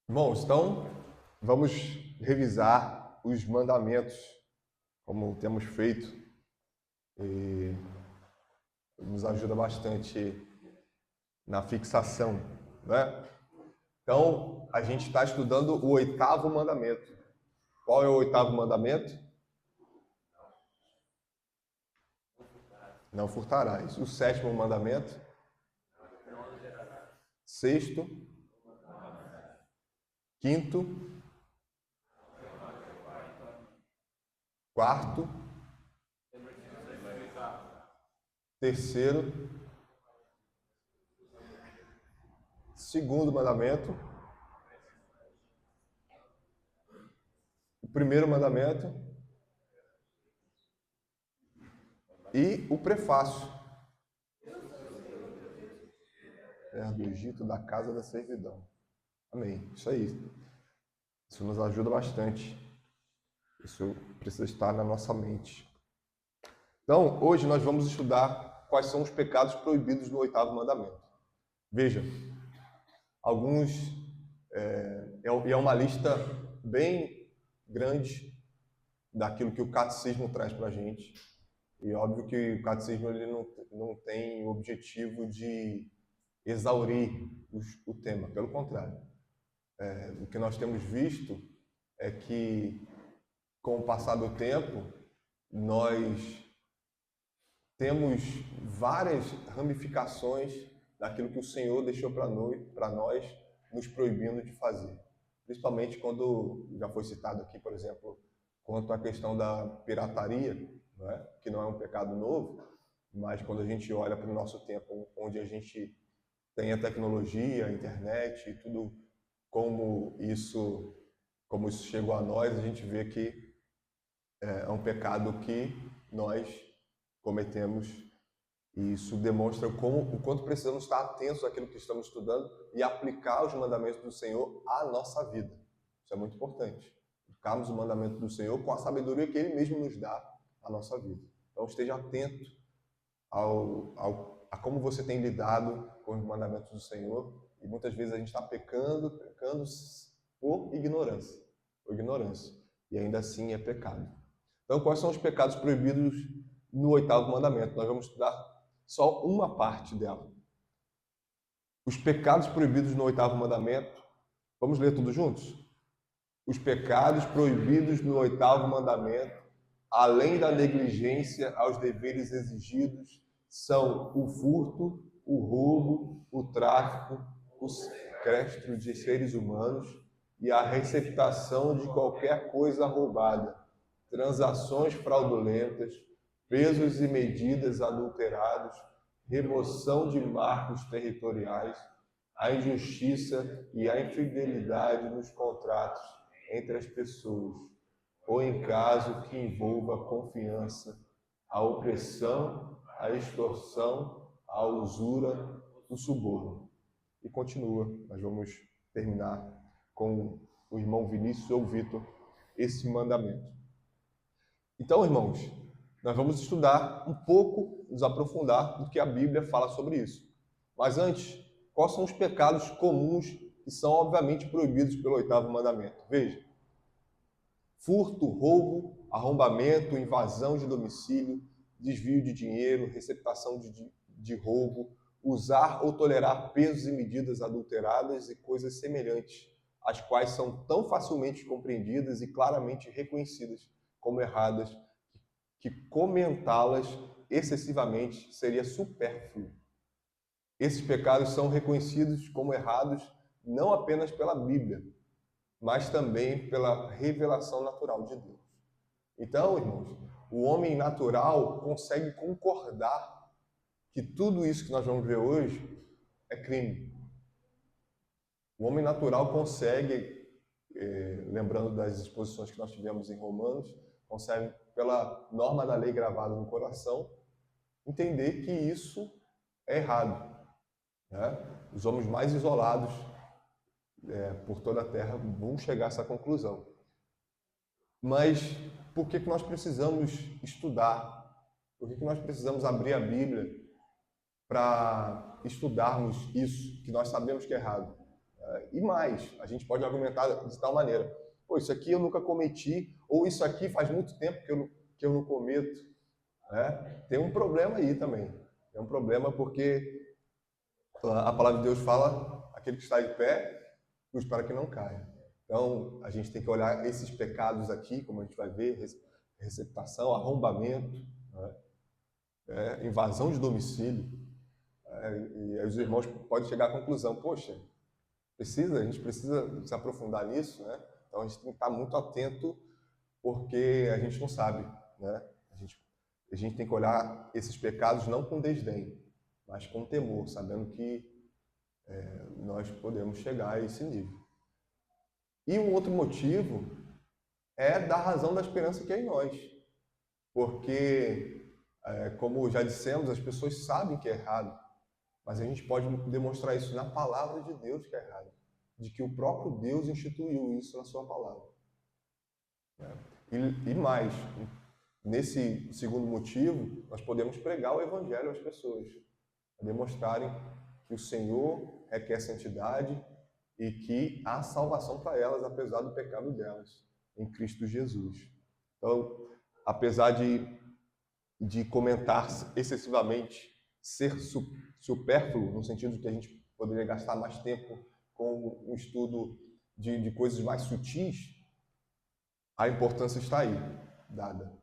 Bom, então vamos revisar os mandamentos, como temos feito, e nos ajuda bastante na fixação, né? Então, a gente está estudando o oitavo mandamento. Qual é o oitavo mandamento? Não furtarás. O sétimo mandamento? Sexto? Quinto? Quarto? Terceiro? Segundo mandamento? O primeiro mandamento? E o prefácio. Terra do Egito, da casa da servidão. Amém. Isso aí. Isso nos ajuda bastante. Isso precisa estar na nossa mente. Então, hoje nós vamos estudar quais são os pecados proibidos no oitavo mandamento. Veja, alguns é uma lista bem grande daquilo que o catecismo traz para a gente. E óbvio que o catecismo ele não tem o objetivo de exaurir o tema, pelo contrário. O que nós temos visto é que, com o passar do tempo, nós temos várias ramificações daquilo que o Senhor deixou para nós, nos proibindo de fazer. Principalmente quando, já foi citado aqui, por exemplo, quanto à questão da pirataria, né? Que não é um pecado novo, mas quando a gente olha para o nosso tempo, onde a gente tem a tecnologia, a internet e tudo como isso chegou a nós, a gente vê que é um pecado que nós cometemos e isso demonstra o quanto precisamos estar atentos àquilo que estamos estudando e aplicar os mandamentos do Senhor à nossa vida. Isso é muito importante. Aplicarmos o mandamento do Senhor com a sabedoria que Ele mesmo nos dá à nossa vida. Então esteja atento a como você tem lidado com os mandamentos do Senhor. E muitas vezes a gente está pecando por ignorância. Por ignorância. E ainda assim é pecado. Então, quais são os pecados proibidos no oitavo mandamento? Nós vamos estudar só uma parte dela. Os pecados proibidos no oitavo mandamento. Vamos ler tudo juntos? Os pecados proibidos no oitavo mandamento, além da negligência aos deveres exigidos, são o furto, o roubo, o tráfico, o sequestro de seres humanos e a receptação de qualquer coisa roubada, transações fraudulentas, pesos e medidas adulterados, remoção de marcos territoriais, a injustiça e a infidelidade nos contratos entre as pessoas, ou em caso que envolva a confiança, a opressão, a extorsão, a usura, o suborno. E continua, nós vamos terminar com o irmão Vinícius ou Vitor esse mandamento. Então, irmãos, nós vamos estudar um pouco, nos aprofundar do que a Bíblia fala sobre isso. Mas antes, quais são os pecados comuns que são obviamente proibidos pelo oitavo mandamento? Veja: furto, roubo, arrombamento, invasão de domicílio, desvio de dinheiro, receptação de roubo, usar ou tolerar pesos e medidas adulteradas e coisas semelhantes, as quais são tão facilmente compreendidas e claramente reconhecidas como erradas, que comentá-las excessivamente seria supérfluo. Esses pecados são reconhecidos como errados não apenas pela Bíblia, mas também pela revelação natural de Deus. Então, irmãos, o homem natural consegue concordar que tudo isso que nós vamos ver hoje é crime. O homem natural consegue, lembrando das exposições que nós tivemos em Romanos, consegue, pela norma da lei gravada no coração, entender que isso é errado. Né? Os homens mais isolados por toda a Terra vão chegar a essa conclusão. Mas por que nós precisamos estudar? Por que nós precisamos abrir a Bíblia para estudarmos isso que nós sabemos que é errado? E mais, a gente pode argumentar de tal maneira: pô, isso aqui eu nunca cometi, ou isso aqui faz muito tempo que eu não cometo. Né? Tem um problema aí também. Tem um problema porque a palavra de Deus fala: aquele que está de pé, luz para que não caia. Então, a gente tem que olhar esses pecados aqui, como a gente vai ver: receptação, arrombamento, invasão de domicílio. E aí os irmãos podem chegar à conclusão: poxa, a gente precisa se aprofundar nisso, né? Então a gente tem que estar muito atento, porque a gente não sabe, né? A gente tem que olhar esses pecados não com desdém, mas com temor, sabendo que nós podemos chegar a esse nível. E um outro motivo é da razão da esperança que é em nós, porque, como já dissemos, as pessoas sabem que é errado, mas a gente pode demonstrar isso na palavra de Deus que é errado, de que o próprio Deus instituiu isso na sua palavra. E mais, nesse segundo motivo, nós podemos pregar o evangelho às pessoas, demonstrarem que o Senhor requer santidade e que há salvação para elas, apesar do pecado delas, em Cristo Jesus. Então, apesar de comentar excessivamente, ser supérfluo, no sentido de que a gente poderia gastar mais tempo com um estudo de coisas mais sutis, a importância está aí, dada.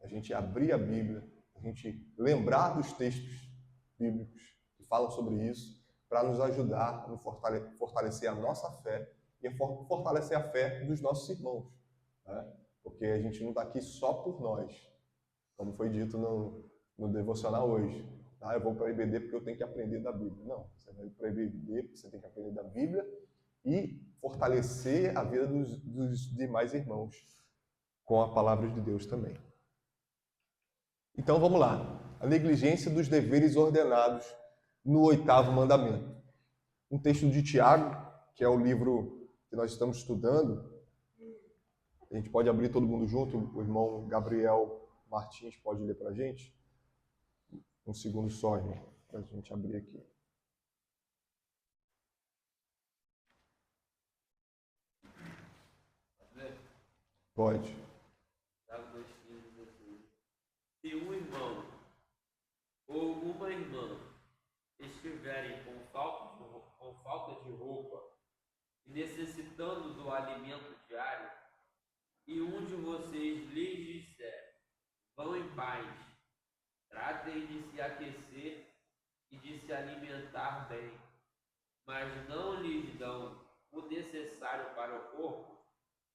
A gente abrir a Bíblia, a gente lembrar dos textos bíblicos que falam sobre isso, para nos ajudar a fortalecer a nossa fé e a fortalecer a fé dos nossos irmãos. Né? Porque a gente não está aqui só por nós, como foi dito no devocional hoje. Eu vou para a IBD porque eu tenho que aprender da Bíblia. Não, você vai para a IBD porque você tem que aprender da Bíblia e fortalecer a vida dos demais irmãos com a palavra de Deus também. Então vamos lá. A negligência dos deveres ordenados no 8º mandamento. Um texto de Tiago, que é o livro que nós estamos estudando. A gente pode abrir todo mundo junto. O irmão Gabriel Martins pode ler para a gente. Um segundo só, irmão, para a gente abrir aqui. Pode. Se um irmão ou uma irmã estiverem com falta de roupa e necessitando do alimento diário, e um de vocês lhes disser: vão em paz, tratem de se aquecer e de se alimentar bem, mas não lhes dão o necessário para o corpo,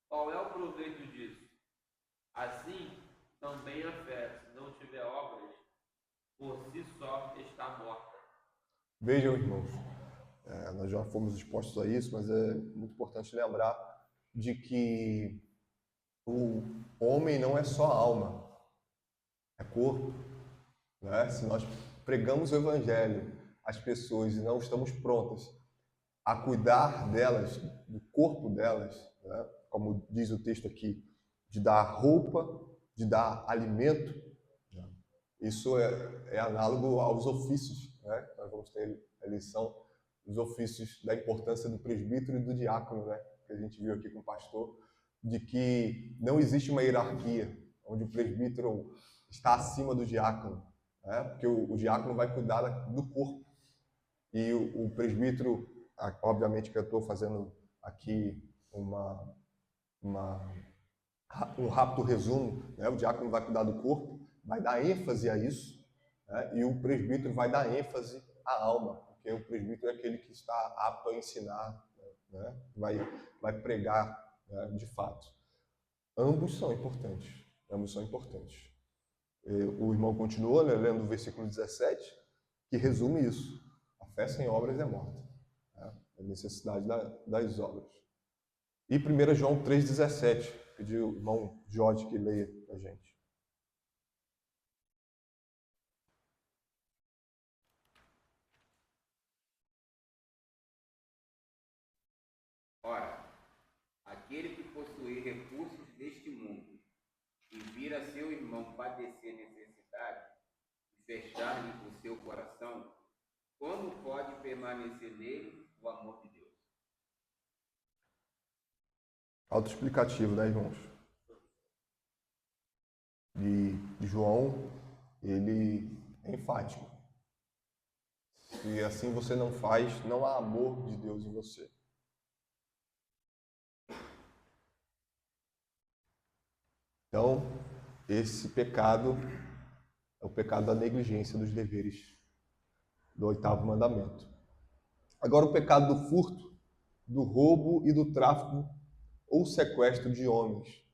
qual é o proveito disso? Assim, também a fé, se não tiver obras, por si só está morta. Vejam, irmãos, nós já fomos expostos a isso, mas é muito importante lembrar de que o homem não é só alma, é corpo. Né? Se nós pregamos o evangelho às pessoas e não estamos prontas a cuidar delas, do corpo delas, né? Como diz o texto aqui, de dar roupa, de dar alimento, né? Isso é análogo aos ofícios. Né? Nós vamos ter a lição dos ofícios, da importância do presbítero e do diácono, né? Que a gente viu aqui com o pastor, de que não existe uma hierarquia onde o presbítero está acima do diácono, né? Porque o diácono vai cuidar do corpo e o presbítero, obviamente que eu estou fazendo aqui um rápido resumo, né? O diácono vai cuidar do corpo, vai dar ênfase a isso, né? E o presbítero vai dar ênfase à alma, porque o presbítero é aquele que está apto a ensinar, né? Vai pregar, né? De fato. Ambos são importantes, ambos são importantes. O irmão continua, né, lendo o versículo 17, que resume isso. A fé sem obras é morta. Né? A necessidade das obras. E 1 João 3,17. Pedi o irmão Jorge que leia para a gente. Ora, aquele que possuir recursos deste mundo e vir a seu irmão padecer necessidade e fechar-lhe o seu coração, como pode permanecer nele o amor de Deus? Autoexplicativo, né, irmãos? De João, ele é enfático. Se assim você não faz, não há amor de Deus em você. Então, esse pecado é o pecado da negligência dos deveres do 8º mandamento. Agora, o pecado do furto, do roubo e do tráfico ou sequestro de homens.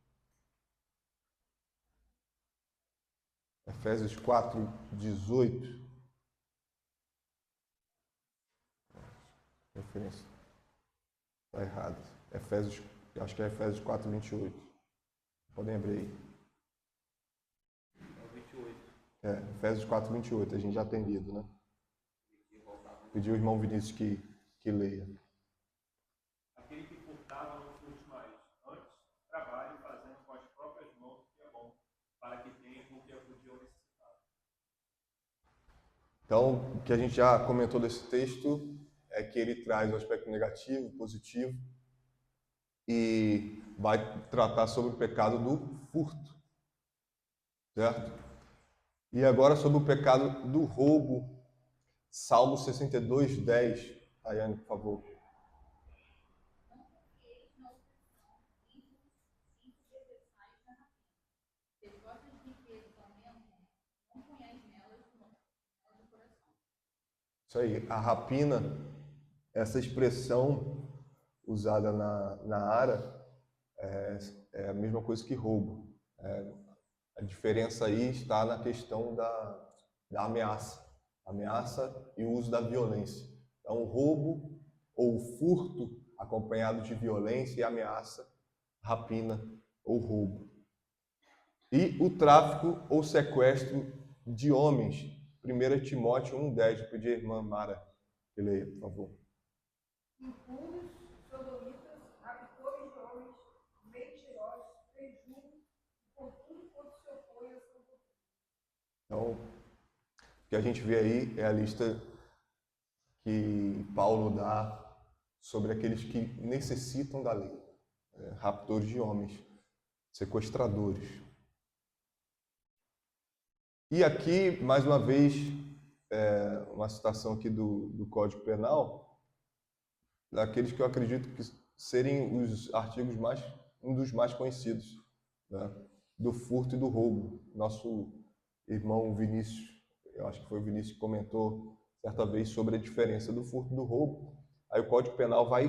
Efésios 4:18. Referência. Está errado. Acho que é Efésios 4:28. Podem abrir aí. É o 28. Efésios 4:28. A gente já tem lido, né? Pediu o irmão Vinícius que leia. Aquele que furtava não furte mais. Antes, trabalhe fazendo com as próprias mãos o que é bom, para que tenha o que acudiu ao necessitado. Então, o que a gente já comentou desse texto é que ele traz o aspecto negativo, positivo, e vai tratar sobre o pecado do furto, certo? E agora sobre o pecado do roubo. Salmo 62:10. Tayane, por favor. Isso aí, a rapina, essa expressão usada na Ara é a mesma coisa que roubo. A diferença aí está na questão da ameaça e o uso da violência. Então, o roubo ou o furto acompanhado de violência e ameaça, rapina ou roubo. E o tráfico ou sequestro de homens. 1 Timóteo 1:10. Eu pedi a irmã Mara que leia, por favor. Impuros, sodomitas, raptores de homens, mentirosos, prejuros, por tudo quanto se opõe à sua doutrina. Então, o que a gente vê aí é a lista que Paulo dá sobre aqueles que necessitam da lei. Raptores de homens, sequestradores. E aqui, mais uma vez, uma citação aqui do Código Penal, daqueles que eu acredito que serem os artigos um dos mais conhecidos, né? Do furto e do roubo. Nosso irmão Vinícius, eu acho que foi o Vinícius que comentou certa vez sobre a diferença do furto e do roubo. Aí o Código Penal vai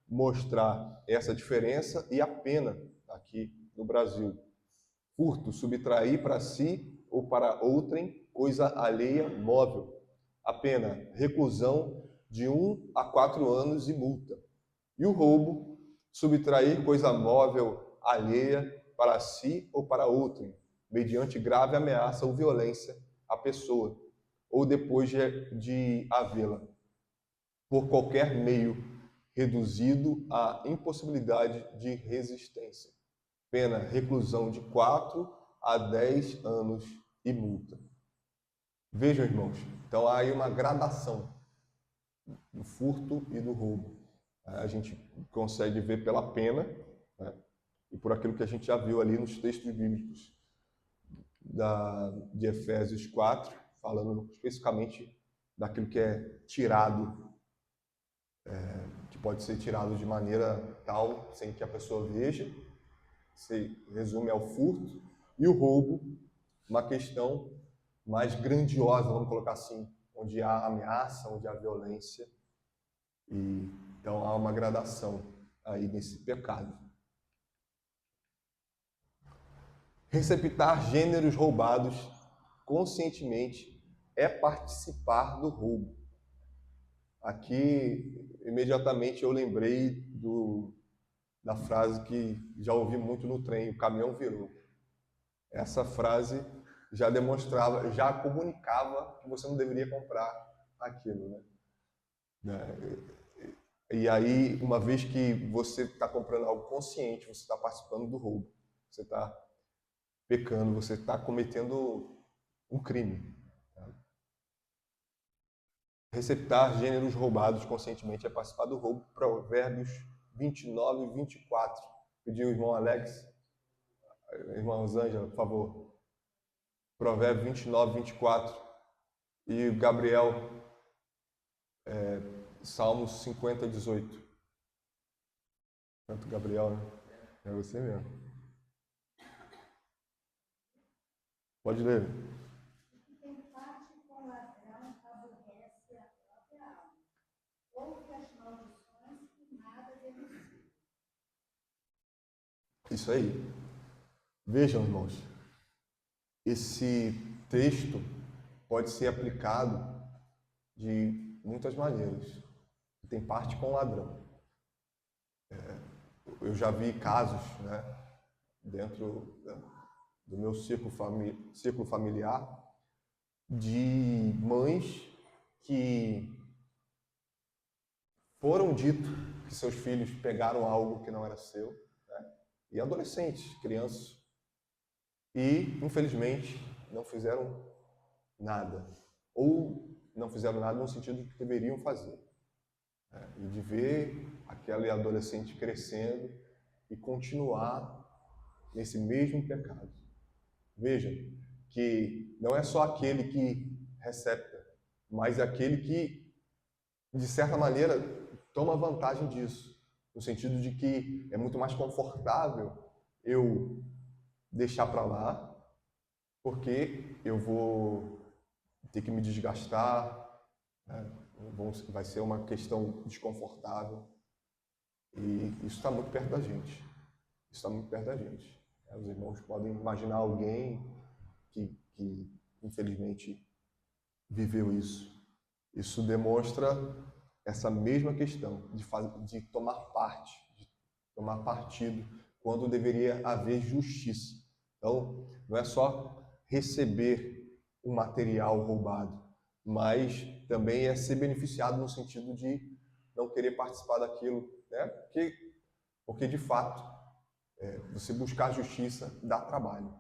mostrar essa diferença e a pena aqui no Brasil. Furto, subtrair para si ou para outrem coisa alheia móvel. A pena, reclusão de 1 a 4 anos e multa. E o roubo, subtrair coisa móvel alheia para si ou para outrem, mediante grave ameaça ou violência à pessoa, ou depois de havê-la, por qualquer meio, reduzido à impossibilidade de resistência. Pena, reclusão de 4 a 10 anos e multa. Vejam, irmãos, então há aí uma gradação do furto e do roubo. A gente consegue ver pela pena, né, e por aquilo que a gente já viu ali nos textos bíblicos de Efésios 4, falando especificamente daquilo que é tirado, que pode ser tirado de maneira tal, sem que a pessoa veja. Se resume ao furto, e o roubo, uma questão mais grandiosa, vamos colocar assim, onde há ameaça, onde há violência, e então há uma gradação aí nesse pecado. Receptar gêneros roubados conscientemente é participar do roubo. Aqui, imediatamente eu lembrei da frase que já ouvi muito no trem: o caminhão virou. Essa frase já demonstrava, já comunicava que você não deveria comprar aquilo, né? E aí, uma vez que você está comprando algo consciente, você está participando do roubo, você está pecando, você está cometendo um crime. Receptar gêneros roubados conscientemente é participar do roubo. Provérbios 29 e 24. pedir o irmão Alex, a irmã Rosângela, por favor. Provérbios 29, 24. E o Gabriel, Salmos 50, 18. Tanto Gabriel, né? É você mesmo. Pode ler. Tem parte com ladrão aborrece a própria alma. Ouve as maldições e nada denuncia. Isso aí. Vejam, irmãos, esse texto pode ser aplicado de muitas maneiras. Tem parte com ladrão. Eu já vi casos, né, dentro do meu círculo familiar, de mães que foram dito que seus filhos pegaram algo que não era seu, né, e adolescentes, crianças, e, infelizmente, não fizeram nada. Ou não fizeram nada no sentido que deveriam fazer. E de ver aquele adolescente crescendo e continuar nesse mesmo pecado. Veja que não é só aquele que recepta, mas aquele que, de certa maneira, toma vantagem disso. No sentido de que é muito mais confortável eu deixar para lá, porque eu vou ter que me desgastar, né? Vai ser uma questão desconfortável. E isso está muito perto da gente. Isso está muito perto da gente. Os irmãos podem imaginar alguém que infelizmente, viveu isso. Isso demonstra essa mesma questão de tomar parte, de tomar partido, quando deveria haver justiça. Então, não é só receber um material roubado, mas também é ser beneficiado no sentido de não querer participar daquilo, né? Porque de fato, você buscar a justiça dá trabalho,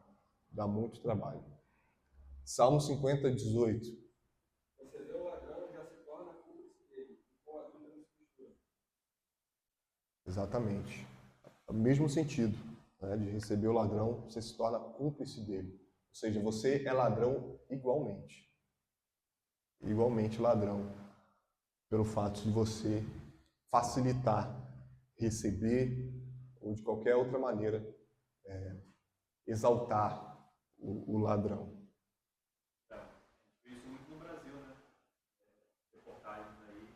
dá muito trabalho. Salmo 50, 18. Você vê o ladrão já se torna cúmplice dele, com a dúvida nos costura. Exatamente. O mesmo sentido, né, de receber o ladrão, você se torna cúmplice dele. Ou seja, você é ladrão igualmente. Igualmente ladrão. Pelo fato de você facilitar, receber, ou de qualquer outra maneira, exaltar o ladrão. Isso muito no Brasil, né? Reportagens aí,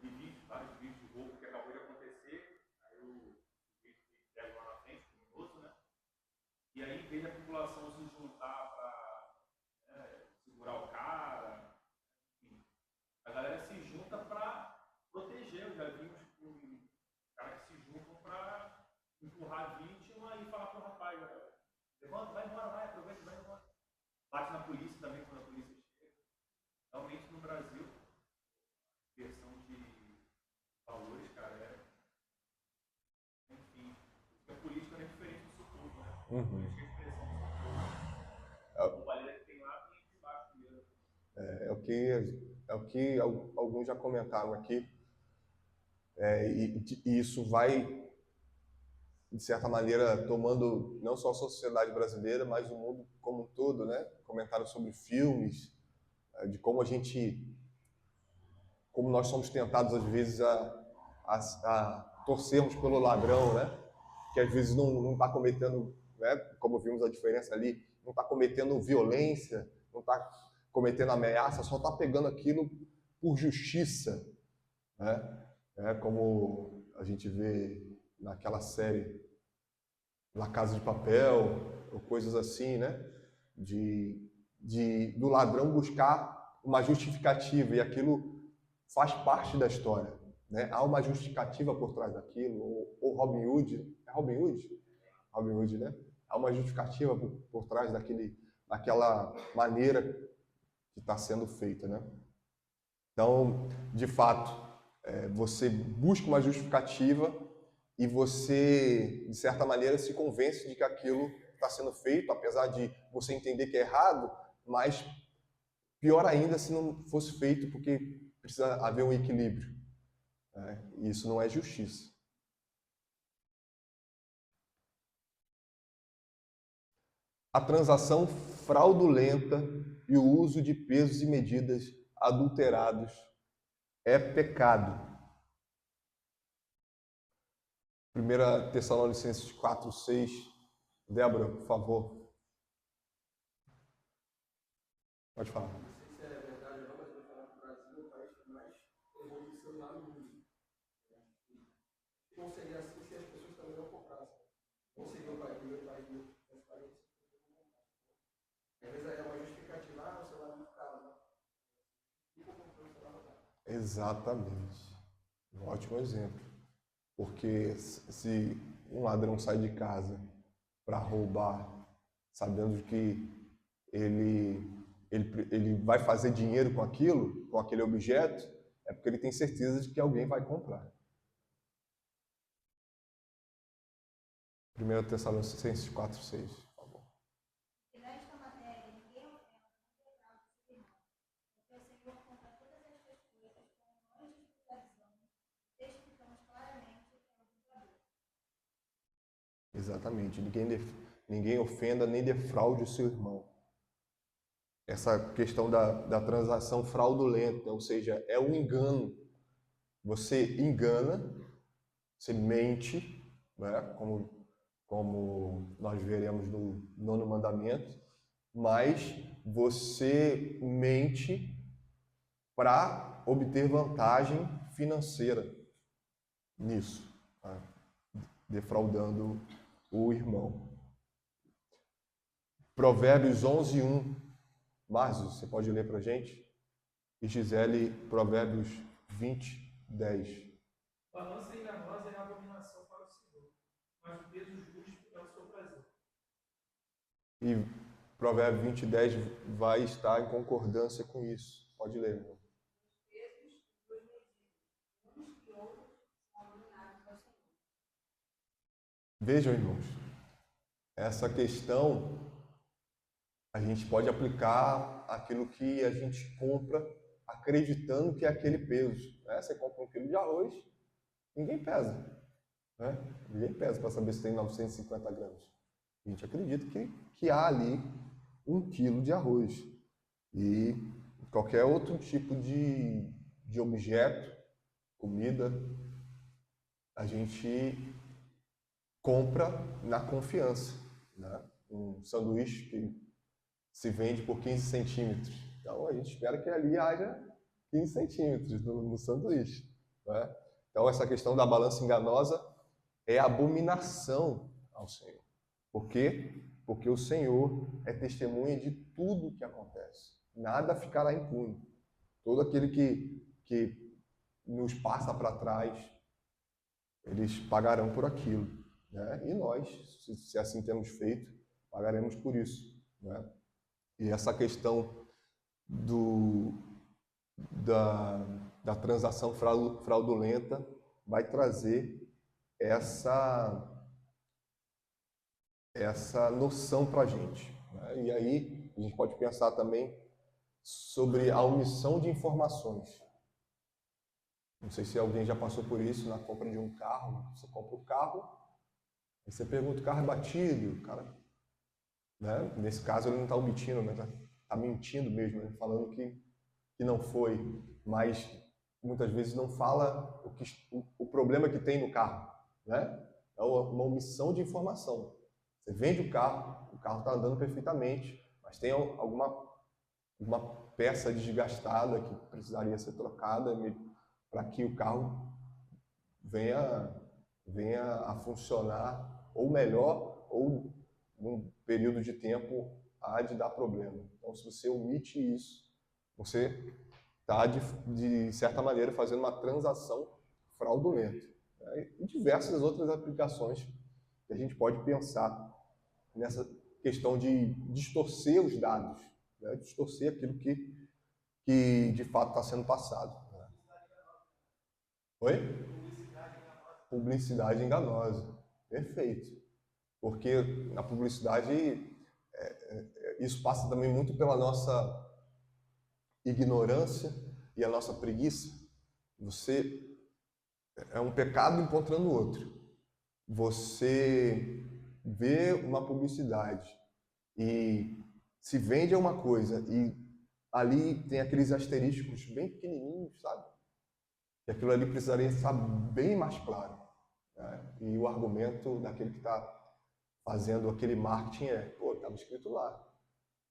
vi vídeos, vários vídeos de roubo que acabou de acontecer, aí o vídeo que pega lá na frente, criminoso, né? E aí, em vez da população se juntar para segurar o cara, enfim, a galera se junta para proteger. Eu já vi uns caras que se juntam para empurrar a vítima e falar pro rapaz, levanta, vai embora, vai, aproveita, vai embora. Bate na polícia também quando a polícia chega. Realmente no Brasil, a versão de valores, cara, enfim, a política não é diferente do socorro, né? A política é a expressão do socorro. A roubalheira que tem lá tem aqui embaixo primeiro. É o que alguns já comentaram aqui, e isso vai, de certa maneira, tomando não só a sociedade brasileira, mas o mundo como um todo, né? Comentaram sobre filmes, de como nós somos tentados às vezes a torcermos pelo ladrão, né? Que às vezes não está cometendo, né? Como vimos a diferença ali, não está cometendo violência, não está cometendo ameaça, só está pegando aquilo por justiça, né? Como a gente vê naquela série La Casa de Papel, ou coisas assim, né? Do ladrão buscar uma justificativa, e aquilo faz parte da história, né? Há uma justificativa por trás daquilo, ou Robin Hood, é Robin Hood? Robin Hood, né? Há uma justificativa por trás daquela maneira que está sendo feita, né? Então, de fato, você busca uma justificativa e você, de certa maneira, se convence de que aquilo está sendo feito, apesar de você entender que é errado, mas pior ainda se não fosse feito, porque precisa haver um equilíbrio. E isso não é justiça. a transação fraudulenta e o uso de pesos e medidas adulterados é pecado. 1 Tessalonicenses 4:6. Débora, por favor. Pode falar. Não sei se é verdade ou não, mas eu vou falar que o Brasil é o país que mais evoluiu lá no mundo. Não seria assim se as pessoas também não comprassem. Não seria o primeiro país do país. Às vezes é uma justificativa, o celular é muito caro, né? Fica comprando o celular barato. Exatamente. Um ótimo exemplo. Porque se um ladrão sai de casa para roubar, sabendo que ele vai fazer dinheiro com aquilo, com aquele objeto, é porque ele tem certeza de que alguém vai comprar. 1 Tessalonicenses 4:6, por favor. E nesta matéria, ninguém ofenda, não pecado do seu irmão, porque o Senhor compra todas estas coisas com mãos de escravidão, testificamos claramente que é o comprador. Exatamente. Ninguém ofenda nem defraude o seu irmão. Essa questão da transação fraudulenta, ou seja, é um engano. Você engana, você mente, né? Como nós veremos no 9º mandamento, mas você mente para obter vantagem financeira nisso, tá? Defraudando o irmão. Provérbios 11:1. Márcio, você pode ler para a gente? E Gisele, Provérbios 20:10. Balança enganosa é abominação para o Senhor, mas o peso justo é o seu prazer. E Provérbios 20:10 vai estar em concordância com isso. Pode ler, irmão. Vejam, irmãos, essa questão a gente pode aplicar aquilo que a gente compra acreditando que é aquele peso, né? Você compra 1 quilo de arroz, ninguém pesa, né? Ninguém pesa para saber se tem 950 gramas. A gente acredita que há ali 1 quilo de arroz. E qualquer outro tipo de objeto, comida, a gente compra na confiança, né? Um sanduíche que se vende por 15 centímetros. Então, a gente espera que ali haja 15 centímetros no sanduíche, né? Então, essa questão da balança enganosa é abominação ao Senhor. Por quê? Porque o Senhor é testemunha de tudo que acontece. Nada ficará impune. Todo aquele que nos passa para trás, eles pagarão por aquilo, né? E nós, se assim temos feito, pagaremos por isso, né? E essa questão da transação fraudulenta vai trazer essa noção para a gente, né? E aí a gente pode pensar também sobre a omissão de informações. Não sei se alguém já passou por isso na compra de um carro. Você compra o carro, aí você pergunta: o carro é batido? O cara, né? Nesse caso ele não está omitindo, né? Está mentindo mesmo, né? Falando que não foi, mas muitas vezes não fala o problema que tem no carro, né? É uma omissão de informação. Você vende o carro está andando perfeitamente, mas tem alguma peça desgastada que precisaria ser trocada para que o carro venha a funcionar ou melhor, ou num período de tempo há de dar problema. Então, se você omite isso, você está, de certa maneira, fazendo uma transação fraudulenta, né? E diversas outras aplicações que a gente pode pensar nessa questão de distorcer os dados, né? Distorcer aquilo que de fato está sendo passado, né? Oi? Publicidade enganosa. Perfeito. Porque na publicidade isso passa também muito pela nossa ignorância e a nossa preguiça. Você é um pecado encontrando outro. Você vê uma publicidade e se vende uma coisa e ali tem aqueles asterísticos bem pequenininhos, sabe? E aquilo ali precisaria estar bem mais claro, né? E o argumento daquele que está fazendo aquele marketing pô, estava escrito lá,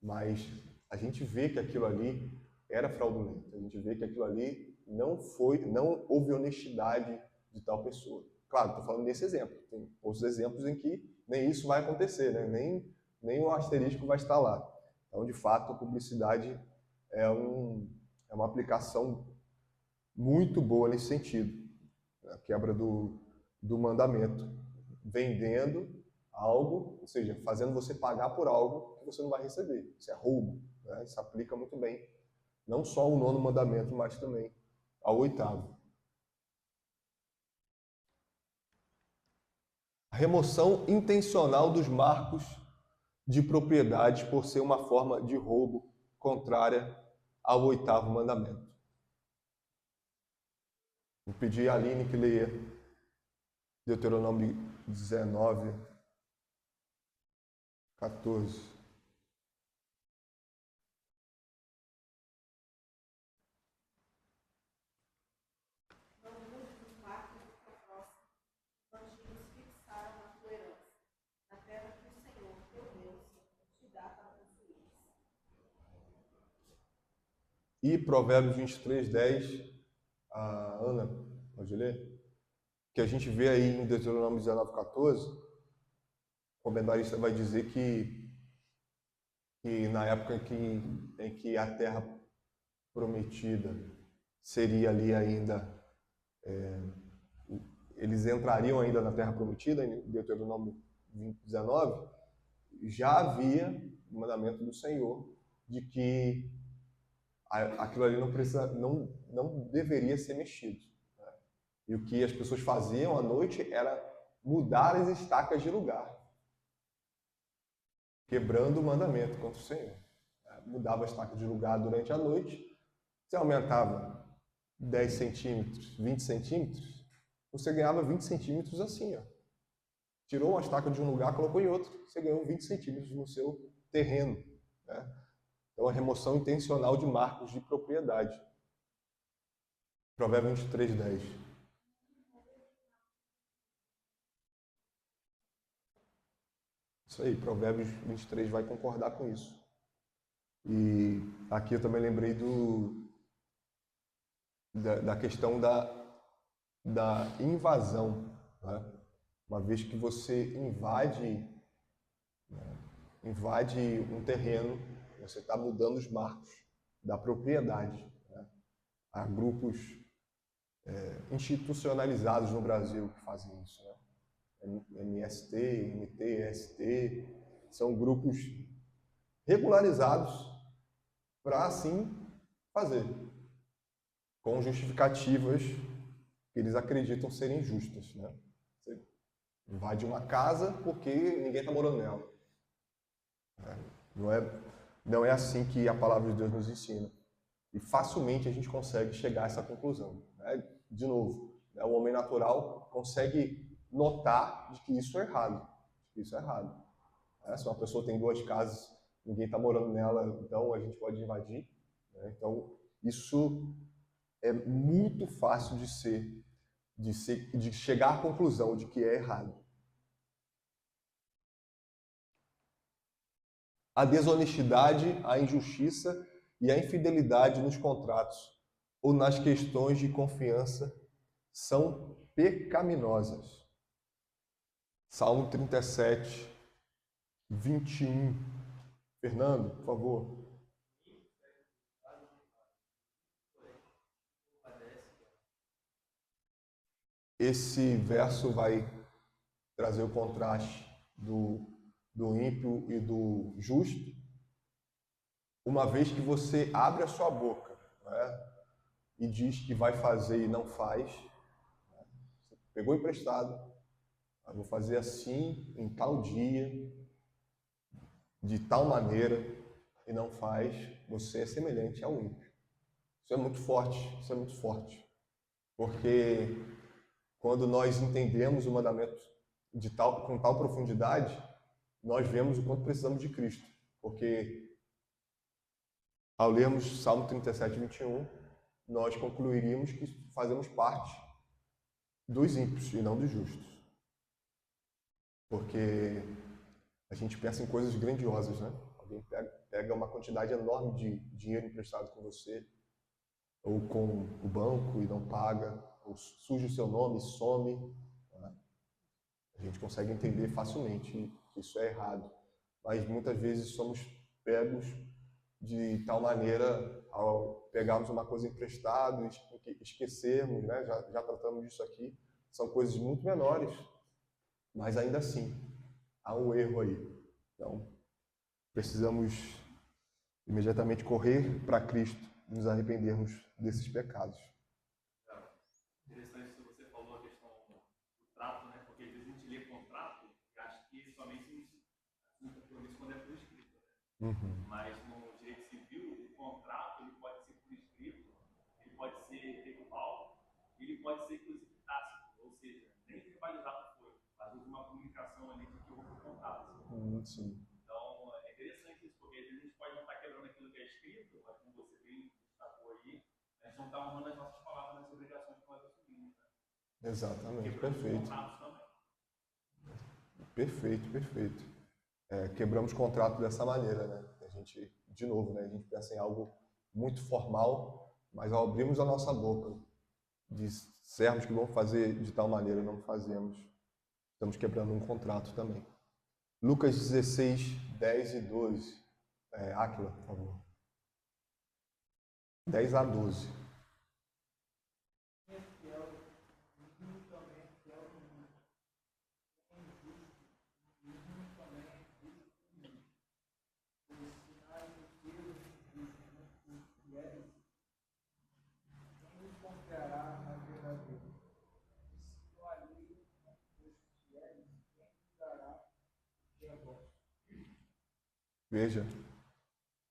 mas a gente vê que aquilo ali era fraudulento, a gente vê que aquilo ali não houve honestidade de tal pessoa. Claro, estou falando desse exemplo, tem outros exemplos em que nem isso vai acontecer, né? Nem o asterisco vai estar lá. Então, de fato, a publicidade é uma aplicação muito boa nesse sentido, a quebra do mandamento, vendendo algo, ou seja, fazendo você pagar por algo que você não vai receber. Isso é roubo, né? Isso aplica muito bem, não só ao 9º mandamento, mas também ao 8º. A remoção intencional dos marcos de propriedades por ser uma forma de roubo contrária ao 8º mandamento. Vou pedir a Aline que leia Deuteronômio 19, 14. Não mude os marcos do teu próximo, antes de nos fixaram na tua herança, na terra que o Senhor, teu Deus, te dá para possuir. E Provérbios 23, 10, a Ana, pode ler? Que a gente vê aí em Deuteronômio 19, 14, o comentarista vai dizer que na época em que a terra prometida seria ali ainda, eles entrariam ainda na terra prometida, em Deuteronômio 19, já havia o mandamento do Senhor de que aquilo ali não deveria ser mexido. Né? E o que as pessoas faziam à noite era mudar as estacas de lugar, quebrando o mandamento contra o Senhor. Mudava a estaca de lugar durante a noite, você aumentava 10 centímetros, 20 centímetros, você ganhava 20 centímetros assim, ó. Tirou uma estaca de um lugar, colocou em outro, você ganhou 20 centímetros no seu terreno. Né? Então, a remoção intencional de marcos de propriedade. Provérbio 23, 10. Isso aí, Provérbios 23 vai concordar com isso. E aqui eu também lembrei da questão da invasão. Né? Uma vez que você invade um terreno, você está mudando os marcos da propriedade. Né? Há grupos institucionalizados no Brasil que fazem isso. Né? MST, MTST, são grupos regularizados para assim fazer, com justificativas que eles acreditam serem justas. Né? Você invade uma casa porque ninguém está morando nela. Não é assim que a palavra de Deus nos ensina. E facilmente a gente consegue chegar a essa conclusão. Né? De novo, né? O homem natural consegue notar de que isso é errado. Se uma pessoa tem 2 casas, ninguém está morando nela, então a gente pode invadir. Né? Então, isso é muito fácil de chegar à conclusão de que é errado. A desonestidade, a injustiça e a infidelidade nos contratos ou nas questões de confiança são pecaminosas. Salmo 37, 21. Fernando, por favor. Esse verso vai trazer o contraste do ímpio e do justo, uma vez que você abre a sua boca, né, e diz que vai fazer e não faz. Você pegou emprestado, eu vou fazer assim, em tal dia, de tal maneira, e não faz, você é semelhante ao ímpio. Isso é muito forte, porque quando nós entendemos o mandamento com tal profundidade, nós vemos o quanto precisamos de Cristo. Porque ao lermos Salmo 37, 21, nós concluiríamos que fazemos parte dos ímpios e não dos justos. Porque a gente pensa em coisas grandiosas, né? Alguém pega uma quantidade enorme de dinheiro emprestado com você, ou com o banco e não paga, ou suja o seu nome e some. Né? A gente consegue entender facilmente que isso é errado. Mas muitas vezes somos pegos de tal maneira, ao pegarmos uma coisa emprestada, esquecermos, né? Já tratamos disso aqui, são coisas muito menores, mas ainda assim, há um erro aí. Então, precisamos imediatamente correr para Cristo e nos arrependermos desses pecados. Interessante isso que você falou, a questão do trato, né? Porque às vezes a gente lê contrato e acha que somente assume compromisso quando é por escrito, né? Mas no direito civil, o contrato ele pode ser por escrito, ele pode ser verbal, ele pode ser inclusive tácito, ou seja, nem verbalizado foi, mas houve uma comunicação ali que houve um contrato. Sim. Então, é interessante isso, porque às vezes a gente pode não estar quebrando aquilo que é escrito, mas como você bem destacou aí, a gente não está honrando as nossas palavras nas obrigações que nós assumimos. Né? Exatamente, Quebrando perfeito. contratos também. Perfeito. Quebramos contrato dessa maneira, né? A gente, de novo, né? A gente pensa em algo muito formal, mas ao abrirmos a nossa boca, dissermos que vamos fazer de tal maneira e não fazemos, estamos quebrando um contrato também. Lucas 16, 10 e 12. Áquila, por favor. 10 a 12.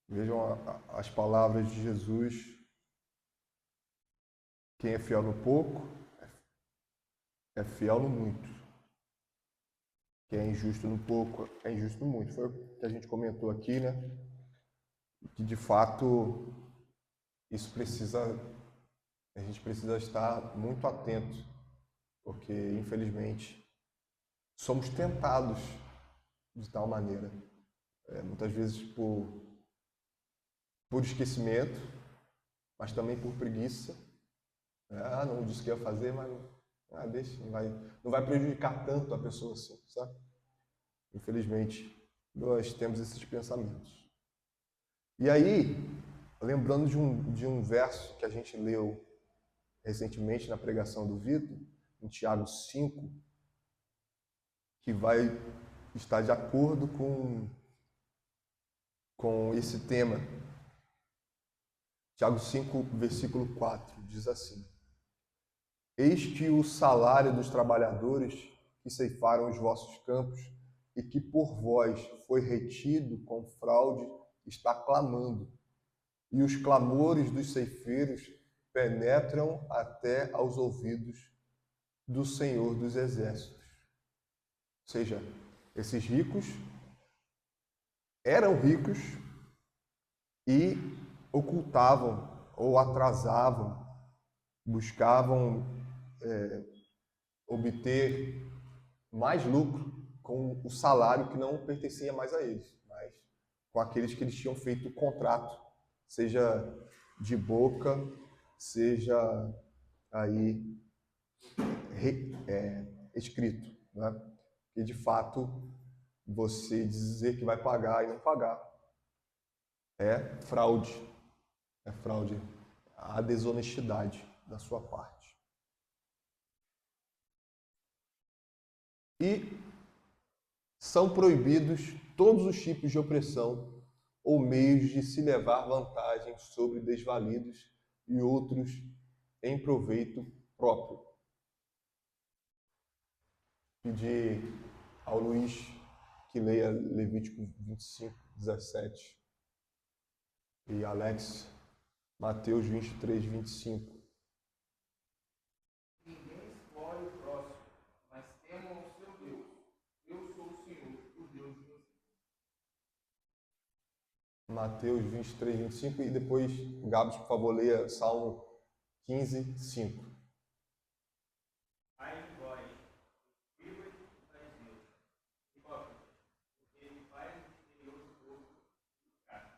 Vejam as palavras de Jesus. Quem é fiel no pouco é fiel no muito. Quem é injusto no pouco é injusto no muito. Foi o que a gente comentou aqui, né? Que de fato isso a gente precisa estar muito atento, porque infelizmente somos tentados de tal maneira, muitas vezes por esquecimento, mas também por preguiça. Não disse que ia fazer, mas deixa, não vai prejudicar tanto a pessoa assim, sabe? Infelizmente, nós temos esses pensamentos. E aí, lembrando de um verso que a gente leu recentemente na pregação do Vitor, em Tiago 5, que vai estar de acordo com esse tema. Tiago 5, versículo 4, diz assim: Eis que o salário dos trabalhadores que ceifaram os vossos campos e que por vós foi retido com fraude está clamando, e os clamores dos ceifeiros penetram até aos ouvidos do Senhor dos Exércitos. Ou seja, esses ricos eram ricos e ocultavam ou atrasavam, buscavam obter mais lucro com o salário que não pertencia mais a eles, mas com aqueles que eles tinham feito o contrato, seja de boca, seja aí escrito, né? E de fato você dizer que vai pagar e não pagar é fraude, a desonestidade da sua parte. E são proibidos todos os tipos de opressão ou meios de se levar vantagem sobre desvalidos e outros em proveito próprio. Pedir ao Luiz que leia Levítico 25, 17 e Alex, Mateus 23, 25. Ninguém escolhe o próximo, mas temam ao seu Deus. Eu sou o Senhor, o Deus de vocês. Mateus 23, 25 e depois, Gabs, por favor, leia Salmo 15, 5. Ai de vós, escribas e fariseus, hipócritas, porque ele faz o exterior do corpo purificado,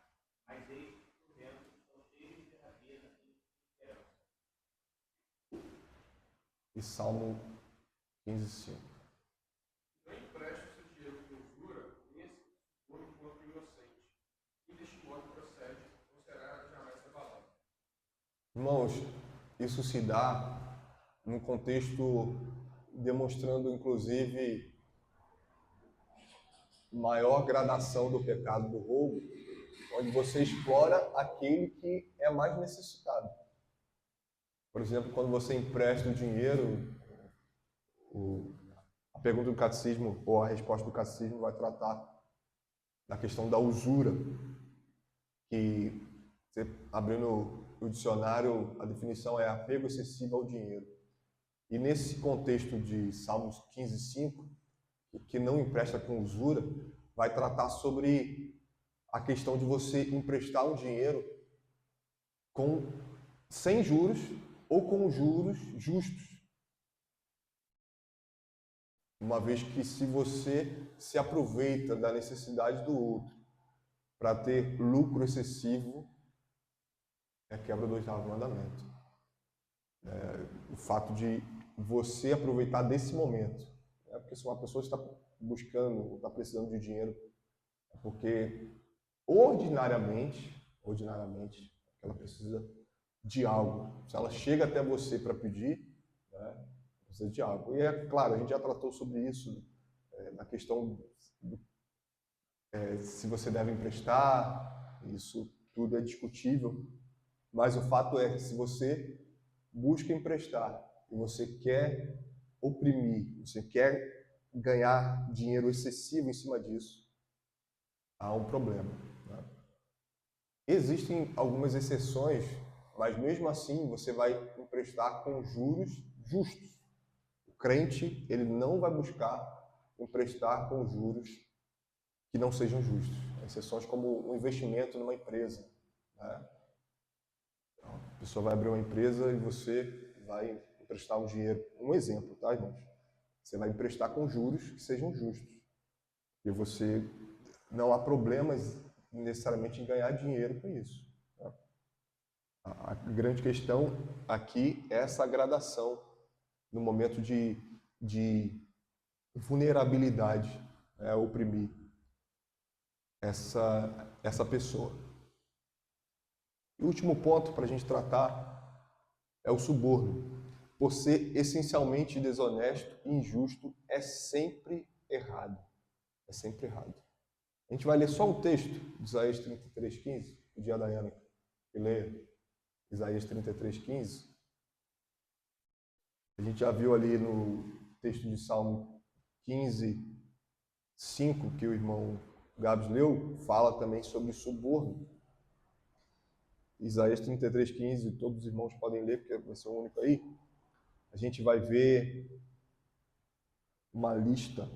mas estes por dentro estão cheios de rapina e esperança. E Salmo 15, 5. Não empreste o seu dinheiro com usura, esse por enquanto inocente. E deste modo procede, não será jamais abalado. Irmãos, isso se dá num contexto demonstrando, inclusive, maior gradação do pecado do roubo, onde você explora aquele que é mais necessitado. Por exemplo, quando você empresta o dinheiro, a pergunta do catecismo ou a resposta do catecismo vai tratar da questão da usura, que, você abrindo o dicionário, a definição é apego excessivo ao dinheiro. E nesse contexto de Salmos 15, 5, que não empresta com usura, vai tratar sobre a questão de você emprestar um dinheiro sem juros ou com juros justos. Uma vez que se você se aproveita da necessidade do outro para ter lucro excessivo, é quebra do 8º mandamento. O fato de você aproveitar desse momento. Porque se uma pessoa está buscando, está precisando de dinheiro, é porque ordinariamente, ela precisa de algo. Se ela chega até você para pedir, né, precisa de algo. E é claro, a gente já tratou sobre isso, na questão se você deve emprestar, isso tudo é discutível, mas o fato é que se você busca emprestar e você quer oprimir, você quer ganhar dinheiro excessivo em cima disso, há um problema. Né? Existem algumas exceções, mas mesmo assim você vai emprestar com juros justos. O crente, ele não vai buscar emprestar com juros que não sejam justos. Exceções como um investimento numa empresa. Né? Então, a pessoa vai abrir uma empresa e você vai emprestar um dinheiro. Um exemplo, tá, irmãos? Você vai emprestar com juros que sejam justos. E você não há problemas necessariamente em ganhar dinheiro com isso. Tá? A grande questão aqui é essa gradação no momento de vulnerabilidade, oprimir essa pessoa. E o último ponto para a gente tratar é o suborno. Por ser essencialmente desonesto e injusto, é sempre errado. É sempre errado. A gente vai ler só um texto de Isaías 33:15, pedir a Dayana que leia Isaías 33:15. A gente já viu ali no texto de Salmo 15, 5, que o irmão Gabs leu, fala também sobre suborno. Isaías 33:15, todos os irmãos podem ler, porque vai ser o único aí. A gente vai ver uma lista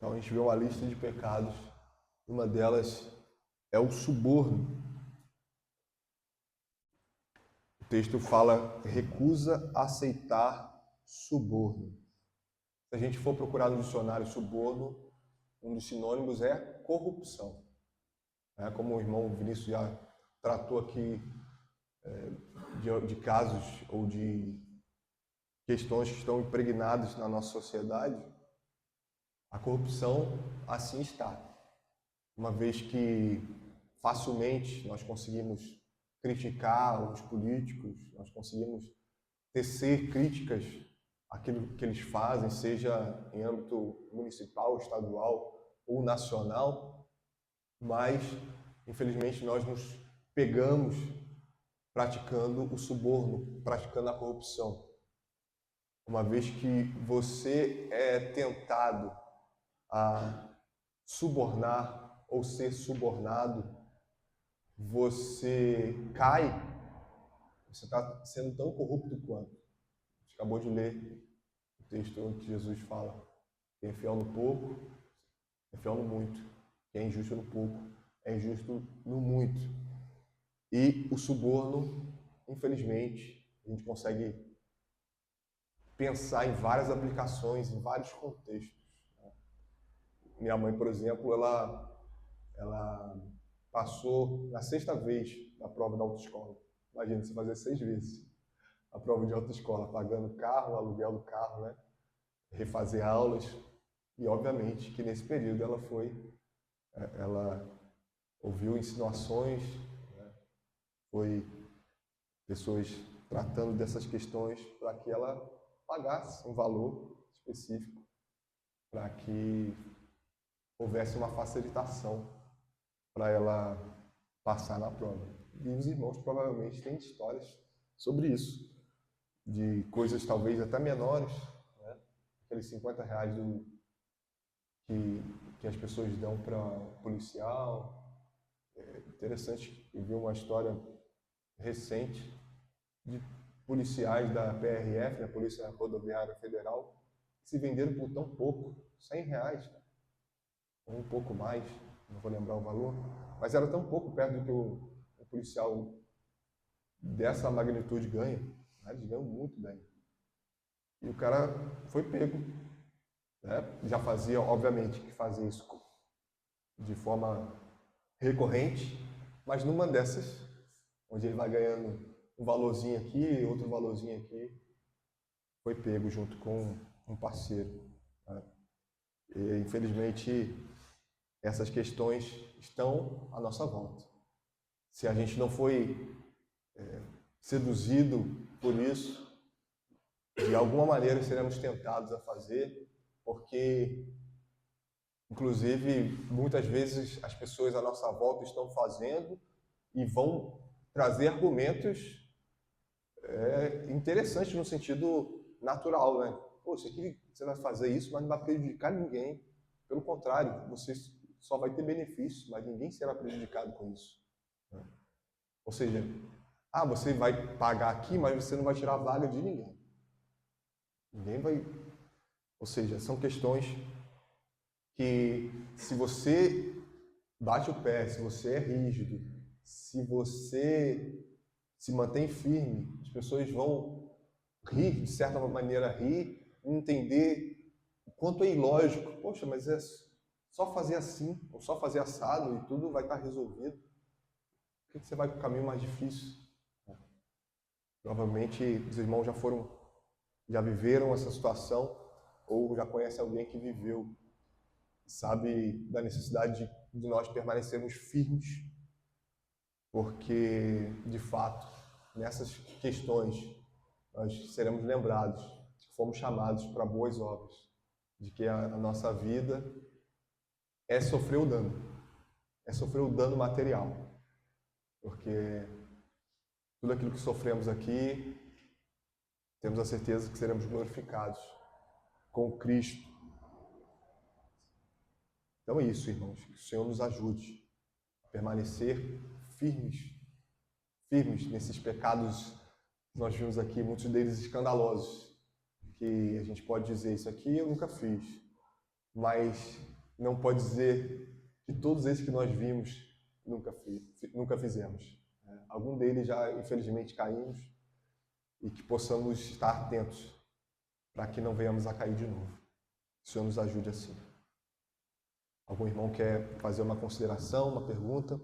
Então a gente vê uma lista de pecados. Uma delas é o suborno. O texto fala, recusa aceitar suborno. Se a gente for procurar no dicionário suborno, um dos sinônimos é corrupção. Como o irmão Vinícius já tratou aqui de casos ou de questões que estão impregnadas na nossa sociedade, a corrupção assim está. Uma vez que facilmente nós conseguimos criticar os políticos, nós conseguimos tecer críticas àquilo que eles fazem, seja em âmbito municipal, estadual ou nacional, mas, infelizmente, nós nos pegamos praticando o suborno, praticando a corrupção. uma vez que você é tentado a subornar ou ser subornado, você cai, você está sendo tão corrupto quanto. A gente acabou de ler o texto em que Jesus fala: quem é fiel no pouco, é fiel no muito. Quem é injusto no pouco, é injusto no muito. E o suborno, infelizmente, a gente consegue pensar em várias aplicações, em vários contextos. Minha mãe, por exemplo, ela passou na 6ª vez na prova da autoescola. Imagina, você fazer 6 vezes a prova de autoescola, pagando carro, aluguel do carro, né? Refazer aulas. E, obviamente, que nesse período ela ouviu insinuações, né? Foi pessoas tratando dessas questões para que ela pagasse um valor específico, para que houvesse uma facilitação para ela passar na prova. E os irmãos provavelmente têm histórias sobre isso, de coisas talvez até menores, né? Aqueles R$ 50 que as pessoas dão para policial. É interessante, eu vi uma história recente de policiais da PRF, da Polícia Rodoviária Federal, que se venderam por tão pouco, R$ 100, ou um pouco mais, não vou lembrar o valor, mas era tão pouco perto do que o policial dessa magnitude ganha, né? Eles ganham muito bem. E o cara foi pego, né? Já fazia, obviamente, que fazia isso de forma recorrente, mas numa dessas, onde ele vai ganhando um valorzinho aqui, outro valorzinho aqui, foi pego junto com um parceiro, né? E, infelizmente, essas questões estão à nossa volta. Se a gente não foi seduzido por isso, de alguma maneira seremos tentados a fazer, porque, inclusive, muitas vezes as pessoas à nossa volta estão fazendo e vão trazer argumentos interessantes no sentido natural, né? Pô, isso aqui, você vai fazer isso, mas não vai prejudicar ninguém. Pelo contrário, você só vai ter benefício, mas ninguém será prejudicado com isso, né? Ou seja, você vai pagar aqui, mas você não vai tirar a vaga de ninguém. Ninguém vai... Ou seja, são questões que, se você bate o pé, se você é rígido, se você se mantém firme, as pessoas vão rir, de certa maneira rir, entender o quanto é ilógico. Poxa, mas é só fazer assim, ou só fazer assado e tudo vai estar resolvido. Por que você vai para o caminho mais difícil? Provavelmente os irmãos já viveram essa situação, ou já conhecem alguém que viveu, sabe da necessidade de nós permanecermos firmes, porque, de fato, nessas questões, nós seremos lembrados de que fomos chamados para boas obras, de que a nossa vida é sofrer o dano material, porque tudo aquilo que sofremos aqui, temos a certeza que seremos glorificados com Cristo. Então é isso, irmãos, que o Senhor nos ajude a permanecer firmes nesses pecados que nós vimos aqui, muitos deles escandalosos, que a gente pode dizer, isso aqui eu nunca fiz, mas não pode dizer que todos esses que nós vimos nunca fizemos. Algum deles já, infelizmente, caímos, e que possamos estar atentos para que não venhamos a cair de novo. Que o Senhor nos ajude assim. Algum irmão quer fazer uma consideração, uma pergunta?